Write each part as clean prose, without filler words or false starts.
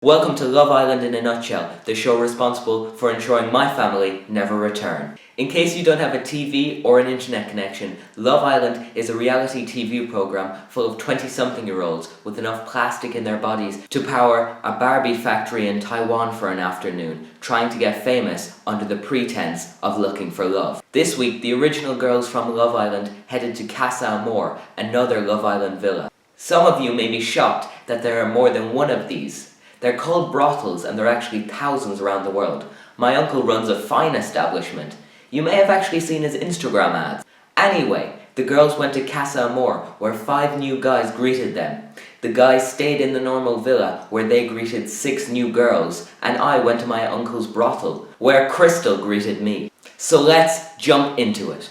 Welcome to Love Island in a Nutshell, the show responsible for ensuring my family never return. In case you don't have a TV or an internet connection, Love Island is a reality TV program full of 20-something-year-olds with enough plastic in their bodies to power a Barbie factory in Taiwan for an afternoon, trying to get famous under the pretense of looking for love. This week, the original girls from Love Island headed to Casa Amor, another Love Island villa. Some of you may be shocked that there are more than one of these. They're called brothels and they're actually thousands around the world. My uncle runs a fine establishment. You may have actually seen his Instagram ads. Anyway, the girls went to Casa Amor where 5 new guys greeted them. The guys stayed in the normal villa where they greeted 6 new girls, and I went to my uncle's brothel where Crystal greeted me. So let's jump into it.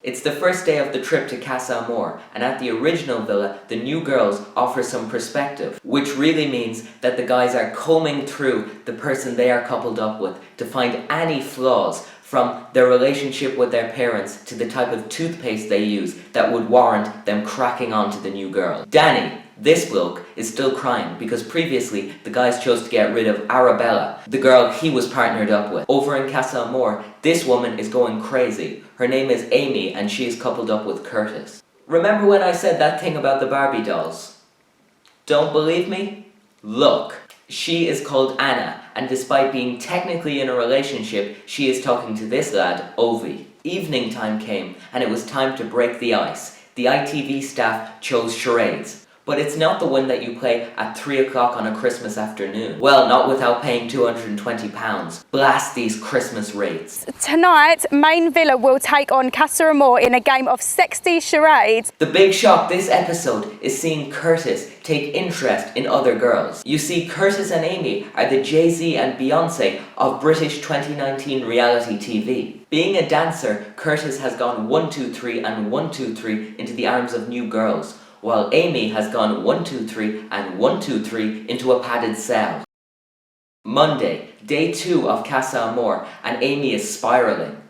It's the first day of the trip to Casa Amor, and at the original villa, the new girls offer some perspective, which really means that the guys are combing through the person they are coupled up with to find any flaws, from their relationship with their parents to the type of toothpaste they use that would warrant them cracking on to the new girl. Danny, this bloke, is still crying because previously the guys chose to get rid of Arabella, the girl he was partnered up with. Over in Casa Amor, this woman is going crazy. Her name is Amy and she is coupled up with Curtis. Remember when I said that thing about the Barbie dolls? Don't believe me? Look. She is called Anna, and despite being technically in a relationship, she is talking to this lad, Ovie. Evening time came, and it was time to break the ice. The ITV staff chose charades. But it's not the one that you play at 3 o'clock on a Christmas afternoon. Well, not without paying £220. Blast these Christmas rates. Tonight, Main Villa will take on Casa Amor in a game of 60 charades. The big shock this episode is seeing Curtis take interest in other girls. You see, Curtis and Amy are the Jay-Z and Beyonce of British 2019 reality TV. Being a dancer, Curtis has gone 1, 2, 3 and 1, 2, 3 into the arms of new girls, while Amy has gone 1, 2, 3 and 1, 2, 3 into a padded cell. Monday, day 2 of Casa Amor, and Amy is spiralling.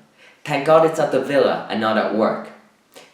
Thank God it's at the villa and not at work.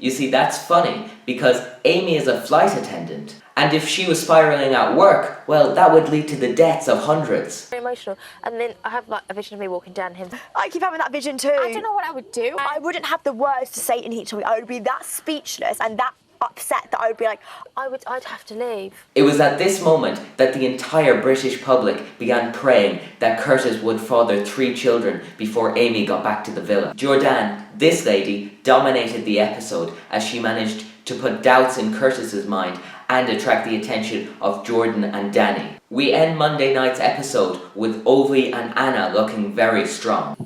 You see, that's funny because Amy is a flight attendant, and if she was spiralling at work, well, that would lead to the deaths of hundreds. Very emotional, and then I have like a vision of me walking down him. I keep having that vision too. I don't know what I would do. I wouldn't have the words to say it in each other. I would be that speechless and that upset that I would be like, I'd have to leave. It was at this moment that the entire British public began praying that Curtis would father 3 children before Amy got back to the villa. Jourdan, this lady, dominated the episode as she managed to put doubts in Curtis's mind and attract the attention of Jordan and Danny. We end Monday night's episode with Ovie and Anna looking very strong.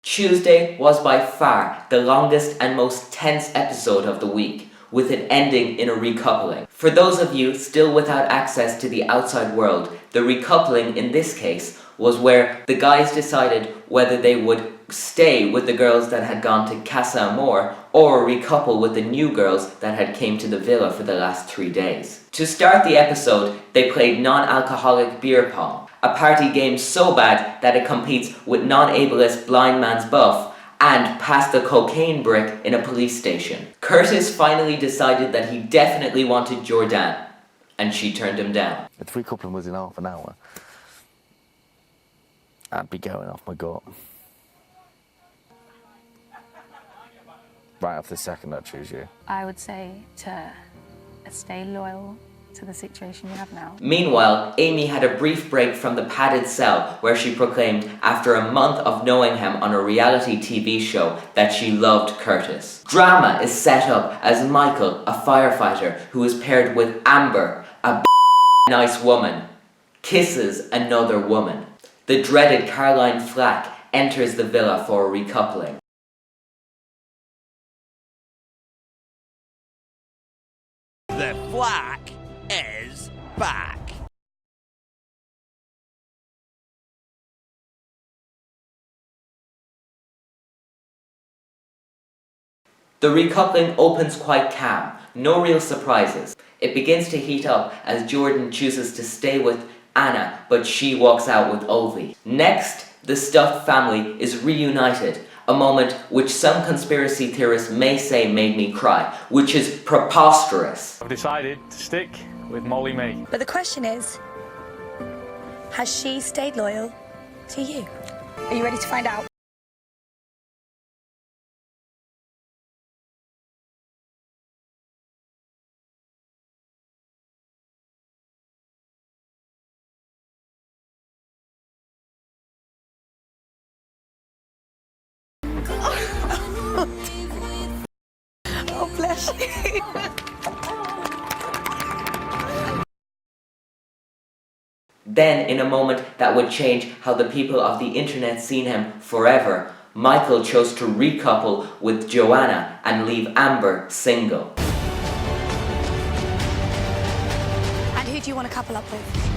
Tuesday was by far the longest and most tense episode of the week, with it ending in a recoupling. For those of you still without access to the outside world, the recoupling in this case was where the guys decided whether they would stay with the girls that had gone to Casa Amor or recouple with the new girls that had came to the villa for the last 3 days. To start the episode, they played non-alcoholic beer pong, a party game so bad that it competes with non-ableist blind man's buff and pass the cocaine brick in a police station. Curtis finally decided that he definitely wanted Jourdan, and she turned him down. If free coupling was in half an hour, I'd be going off my gut. Right off the second I choose you. I would say to stay loyal to the situation you have now. Meanwhile, Amy had a brief break from the padded cell where she proclaimed, after a month of knowing him on a reality TV show, that she loved Curtis. Drama is set up as Michael, a firefighter who is paired with Amber, a nice woman, kisses another woman. The dreaded Caroline Flack enters the villa for a recoupling. The Flack is back. The recoupling opens quite calm, no real surprises. It begins to heat up as Jordan chooses to stay with Anna, but she walks out with Ovie. Next, the stuffed family is reunited, a moment which some conspiracy theorists may say made me cry, which is preposterous. I've decided to stick with Molly May. But the question is, has she stayed loyal to you? Are you ready to find out? Oh, bless you. Then, in a moment that would change how the people of the internet seen him forever, Michael chose to recouple with Joanna and leave Amber single. And who do you want to couple up with?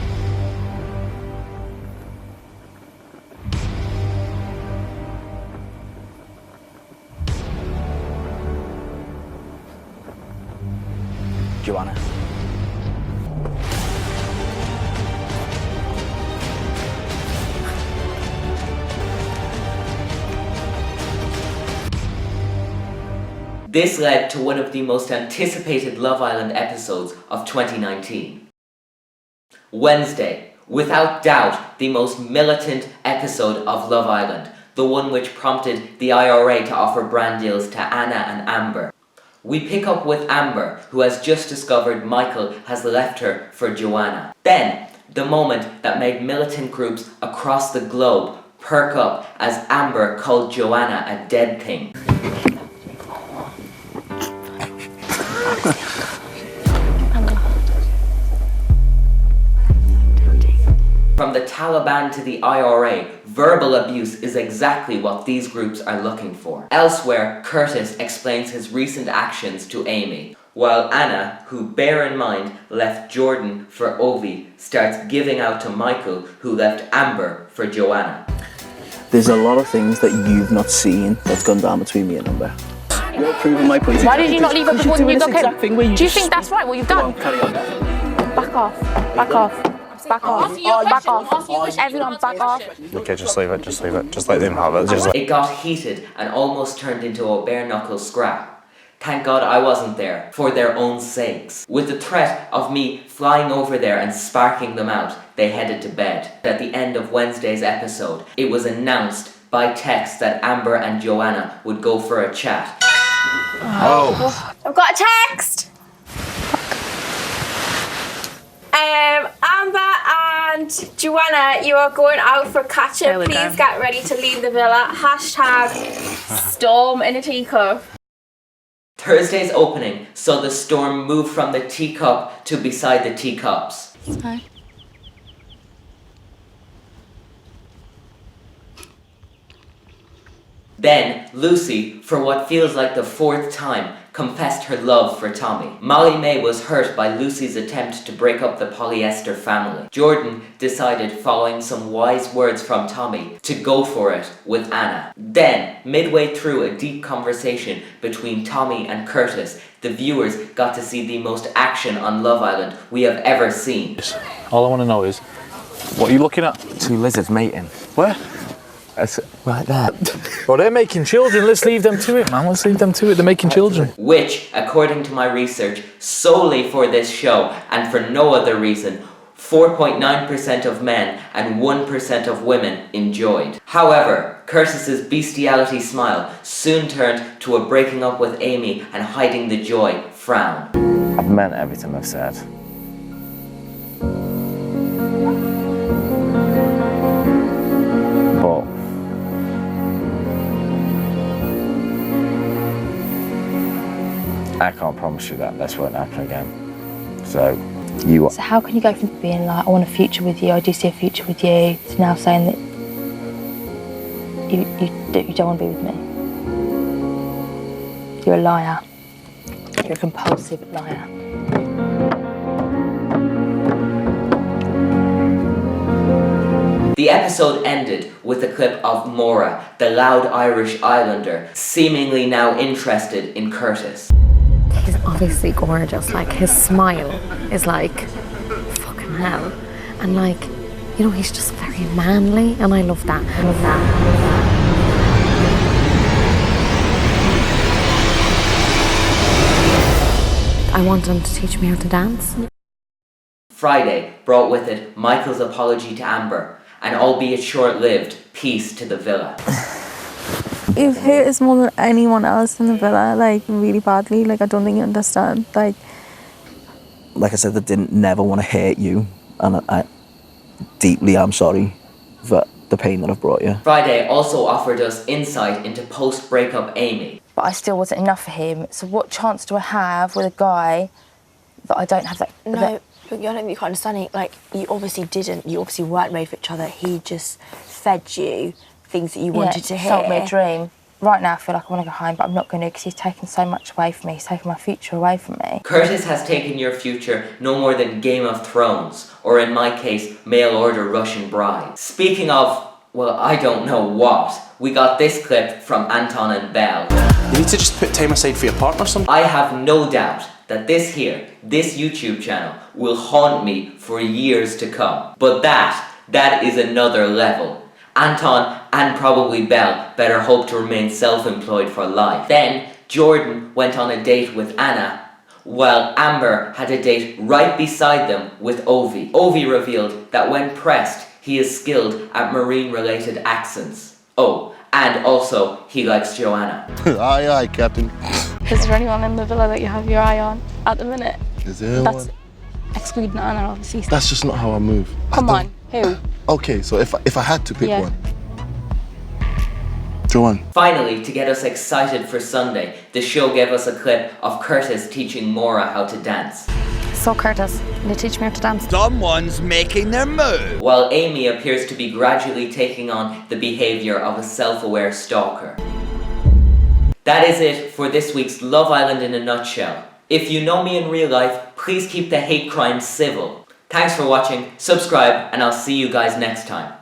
Joanna. This led to one of the most anticipated Love Island episodes of 2019. Wednesday, without doubt the most militant episode of Love Island, the one which prompted the IRA to offer brand deals to Anna and Amber. We pick up with Amber, who has just discovered Michael has left her for Joanna. Then, the moment that made militant groups across the globe perk up as Amber called Joanna a dead thing. From the Taliban to the IRA, verbal abuse is exactly what these groups are looking for. Elsewhere, Curtis explains his recent actions to Amy, while Anna, who bear in mind left Jourdan for Ovie, starts giving out to Michael, who left Amber for Joanna. There's a lot of things that you've not seen that's gone down between me and Amber. You're proving my point. Why did you not leave her before you got him? Do you think that's right, what you've done? Carry on. Back off. Back off. Back off. Back off. Everyone back off. Okay, just leave it, just leave it. Just let them have it. It got heated and almost turned into a bare-knuckle scrap. Thank God I wasn't there, for their own sakes. With the threat of me flying over there and sparking them out, they headed to bed. At the end of Wednesday's episode, it was announced by text that Amber and Joanna would go for a chat. Oh. I've got a text. Amber and Joanna, you are going out for catch-up. Please get ready to leave the villa. Hashtag storm in a teacup. Thursday's opening saw the storm move from the teacup to beside the teacups. Hi. Then, Lucy, for what feels like the fourth time, confessed her love for Tommy. Molly May was hurt by Lucy's attempt to break up the polyester family. Jourdan decided, following some wise words from Tommy, to go for it with Anna. Then, midway through a deep conversation between Tommy and Curtis, the viewers got to see the most action on Love Island we have ever seen. All I want to know is, what are you looking at? Two lizards mating. Where? It's right there. Well, they're making children. Let's leave them to it, man. Let's leave them to it. They're making children. Which, according to my research, solely for this show and for no other reason, 4.9% of men and 1% of women enjoyed. However, Curtis's bestiality smile soon turned to a breaking up with Amy and hiding the joy frown. I've meant everything I've said. But I can't promise you that this won't happen again. So how can you go from being like, I want a future with you, I do see a future with you, to now saying that you don't want to be with me? You're a liar. You're a compulsive liar. The episode ended with a clip of Maura, the loud Irish Islander, seemingly now interested in Curtis. He's obviously gorgeous, like his smile is like fucking hell, and like, you know, he's just very manly, and I love that. I love that. I want him to teach me how to dance. Friday brought with it Michael's apology to Amber, and albeit short-lived, peace to the villa. You've hurt us more than anyone else in the villa, like really badly. Like I don't think you understand. Like I said, I didn't never want to hurt you, and I deeply am sorry for the pain that I've brought you. Friday also offered us insight into post-breakup Amy. But I still wasn't enough for him. So what chance do I have with a guy that I don't have that? No, but you can't understand it. Like, you obviously didn't. You obviously weren't made for each other. He just fed you things that you wanted to hear. Sold me a dream. Right now I feel like I want to go home, but I'm not going to because he's taken so much away from me. He's taken my future away from me. Curtis has taken your future no more than Game of Thrones, or in my case, mail order Russian bride. Speaking of, well, I don't know what, we got this clip from Anton and Belle. You need to just put time aside for your partner sometimes. I have no doubt that this YouTube channel, will haunt me for years to come. But that is another level. Anton and probably Belle better hope to remain self-employed for life. Then, Jourdan went on a date with Anna, while Amber had a date right beside them with Ovie. Ovie revealed that when pressed, he is skilled at marine-related accents. Oh, and also, he likes Joanna. Aye, aye, Captain. Is there anyone in the villa that you have your eye on at the minute? Is there That's one? excluding Anna, obviously. That's just not how I move. Come on, who? Okay, so if I had to pick one. Joanne. Finally, to get us excited for Sunday, the show gave us a clip of Curtis teaching Maura how to dance. So Curtis, can you teach me how to dance? Someone's making their move. While Amy appears to be gradually taking on the behaviour of a self-aware stalker. That is it for this week's Love Island in a nutshell. If you know me in real life, please keep the hate crime civil. Thanks for watching, subscribe, and I'll see you guys next time.